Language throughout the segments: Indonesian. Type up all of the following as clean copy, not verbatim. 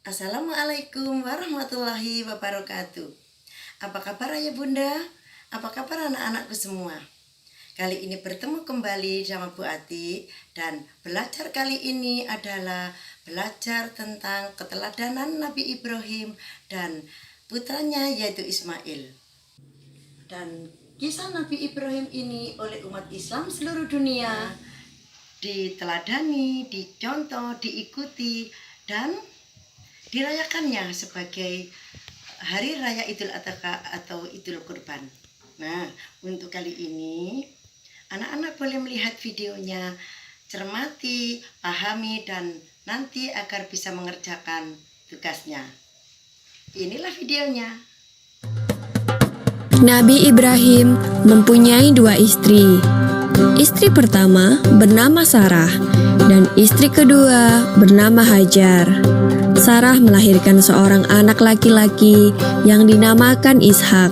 Assalamualaikum warahmatullahi wabarakatuh. Apa kabar ayah bunda? Apa kabar anak-anakku semua? Kali ini bertemu kembali sama Bu Ati. Dan belajar kali ini adalah belajar tentang keteladanan Nabi Ibrahim dan putranya yaitu Ismail. Dan kisah Nabi Ibrahim ini oleh umat Islam seluruh dunia diteladani, dicontoh, diikuti, dan dirayakannya sebagai Hari Raya Idul Adha atau Idul Kurban. Nah, untuk kali ini anak-anak boleh melihat videonya, cermati, pahami, dan nanti agar bisa mengerjakan tugasnya. Inilah videonya. Nabi Ibrahim mempunyai dua istri. Istri pertama bernama Sarah dan istri kedua bernama Hajar. Sarah melahirkan seorang anak laki-laki yang dinamakan Ishak,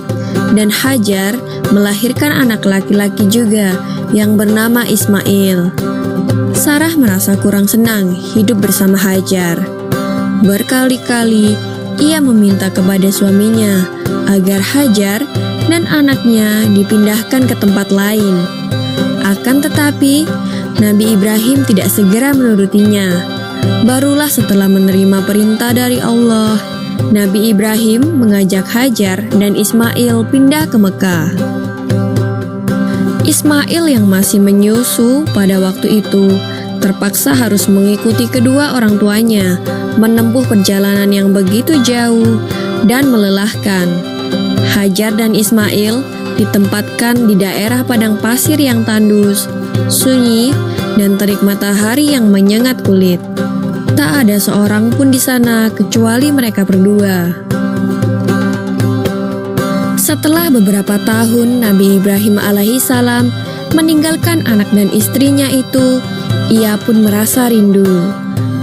dan Hajar melahirkan anak laki-laki juga yang bernama Ismail. Sarah merasa kurang senang hidup bersama Hajar. Berkali-kali ia meminta kepada suaminya agar Hajar dan anaknya dipindahkan ke tempat lain. Akan tetapi, Nabi Ibrahim tidak segera menurutinya. Barulah setelah menerima perintah dari Allah, Nabi Ibrahim mengajak Hajar dan Ismail pindah ke Mekah. Ismail yang masih menyusu pada waktu itu terpaksa harus mengikuti kedua orang tuanya menempuh perjalanan yang begitu jauh dan melelahkan. Hajar dan Ismail ditempatkan di daerah padang pasir yang tandus, sunyi, dan terik matahari yang menyengat kulit. Tak ada seorang pun di sana kecuali mereka berdua. Setelah beberapa tahun Nabi Ibrahim alaihissalam meninggalkan anak dan istrinya itu, ia pun merasa rindu.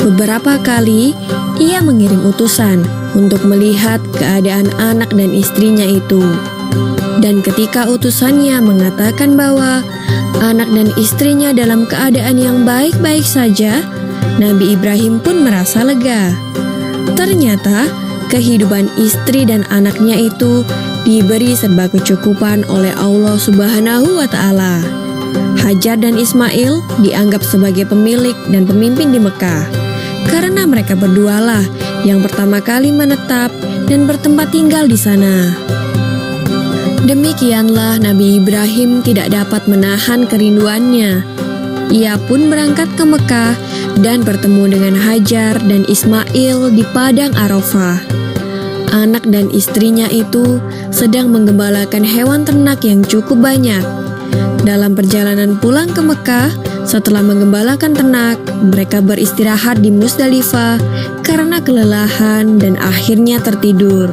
Beberapa kali ia mengirim utusan untuk melihat keadaan anak dan istrinya itu. Dan ketika utusannya mengatakan bahwa anak dan istrinya dalam keadaan yang baik-baik saja, Nabi Ibrahim pun merasa lega. Ternyata kehidupan istri dan anaknya itu diberi serba kecukupan oleh Allah Subhanahu wa Ta'ala. Hajar dan Ismail dianggap sebagai pemilik dan pemimpin di Mekah karena mereka berdualah yang pertama kali menetap dan bertempat tinggal di sana. Demikianlah Nabi Ibrahim tidak dapat menahan kerinduannya. Ia pun berangkat ke Mekah dan bertemu dengan Hajar dan Ismail di padang Arafah. Anak dan istrinya itu sedang menggembalakan hewan ternak yang cukup banyak. Dalam perjalanan pulang ke Mekah, setelah menggembalakan ternak, mereka beristirahat di Musdalifah karena kelelahan dan akhirnya tertidur.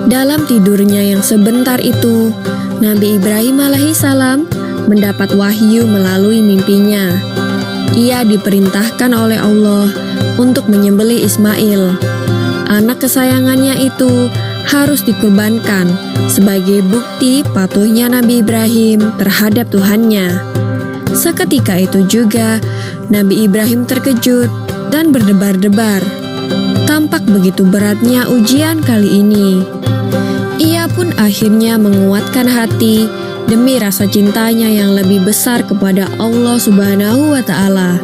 Dalam tidurnya yang sebentar itu, Nabi Ibrahim alaihissalam mendapat wahyu melalui mimpinya. Ia diperintahkan oleh Allah untuk menyembelih Ismail. Anak kesayangannya itu harus dikurbankan sebagai bukti patuhnya Nabi Ibrahim terhadap Tuhannya. Seketika itu juga Nabi Ibrahim terkejut dan berdebar-debar. Tampak begitu beratnya ujian kali ini. Ia pun akhirnya menguatkan hati demi rasa cintanya yang lebih besar kepada Allah Subhanahu wa Ta'ala.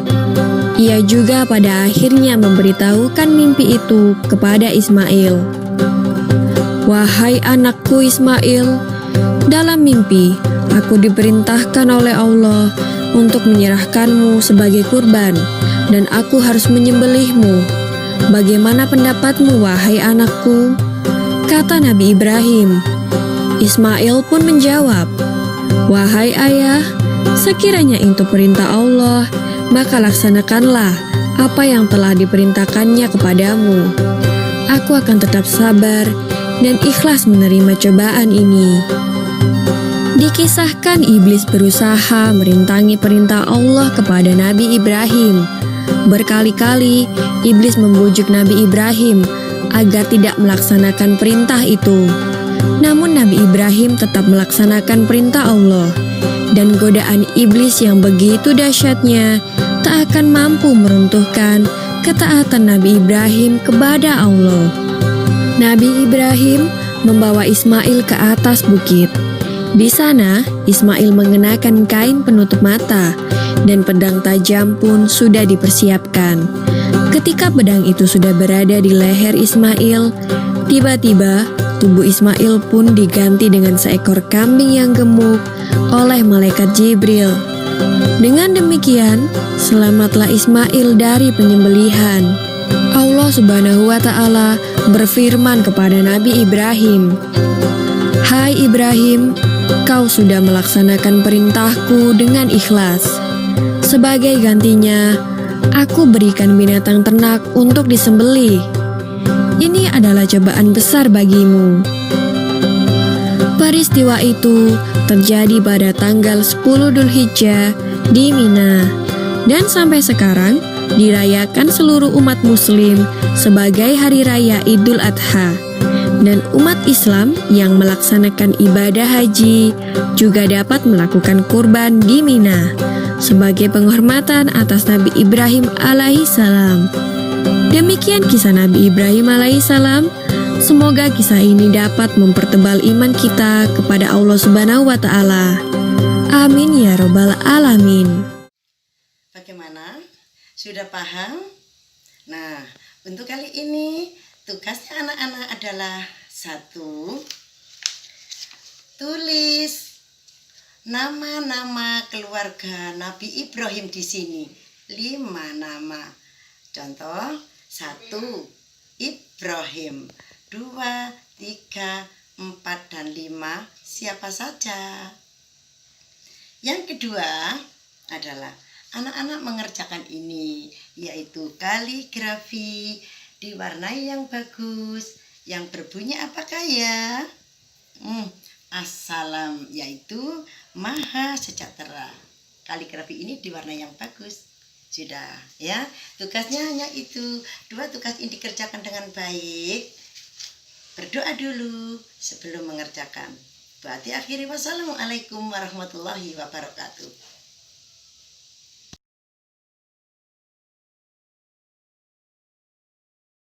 Ia juga pada akhirnya memberitahukan mimpi itu kepada Ismail. "Wahai anakku Ismail, dalam mimpi aku diperintahkan oleh Allah untuk menyerahkanmu sebagai kurban dan aku harus menyembelihmu. Bagaimana pendapatmu wahai anakku?" kata Nabi Ibrahim. Ismail pun menjawab, "Wahai ayah, sekiranya itu perintah Allah, maka laksanakanlah apa yang telah diperintahkannya kepadamu. Aku akan tetap sabar dan ikhlas menerima cobaan ini." Dikisahkan iblis berusaha merintangi perintah Allah kepada Nabi Ibrahim. Berkali-kali iblis membujuk Nabi Ibrahim agar tidak melaksanakan perintah itu. Namun Nabi Ibrahim tetap melaksanakan perintah Allah, dan godaan iblis yang begitu dahsyatnya tak akan mampu meruntuhkan ketaatan Nabi Ibrahim kepada Allah. Nabi Ibrahim membawa Ismail ke atas bukit. Di sana, Ismail mengenakan kain penutup mata dan pedang tajam pun sudah dipersiapkan. Ketika pedang itu sudah berada di leher Ismail, tiba-tiba tubuh Ismail pun diganti dengan seekor kambing yang gemuk oleh malaikat Jibril. Dengan demikian, selamatlah Ismail dari penyembelihan. Allah Subhanahu wa Ta'ala berfirman kepada Nabi Ibrahim, "Hai Ibrahim, kau sudah melaksanakan perintahku dengan ikhlas. Sebagai gantinya, aku berikan binatang ternak untuk disembelih. Ini adalah cobaan besar bagimu." Peristiwa itu terjadi pada tanggal 10 Dzulhijjah di Mina, dan sampai sekarang dirayakan seluruh umat muslim sebagai hari raya Idul Adha. Dan umat Islam yang melaksanakan ibadah haji juga dapat melakukan kurban di Mina sebagai penghormatan atas Nabi Ibrahim alaihissalam. Demikian kisah Nabi Ibrahim alaihissalam. Semoga kisah ini dapat mempertebal iman kita kepada Allah Subhanahu wa Ta'ala. Amin ya Rabbal Alamin. Bagaimana? Sudah paham? Nah, untuk kali ini tugasnya anak-anak adalah 1. Tulis nama-nama keluarga Nabi Ibrahim di sini. 5 nama. Contoh, 1 Ibrahim, 2, 3, 4, dan 5 siapa saja. Yang kedua adalah anak-anak mengerjakan ini, yaitu kaligrafi diwarnai yang bagus, yang berbunyi apakah ya? Assalam, yaitu Maha Sejahtera. Kaligrafi ini diwarnai yang bagus. Sudah ya, tugasnya hanya itu. 2 tugas ini dikerjakan dengan baik. Berdoa dulu sebelum mengerjakan. Berarti akhiri wassalamualaikum warahmatullahi wabarakatuh.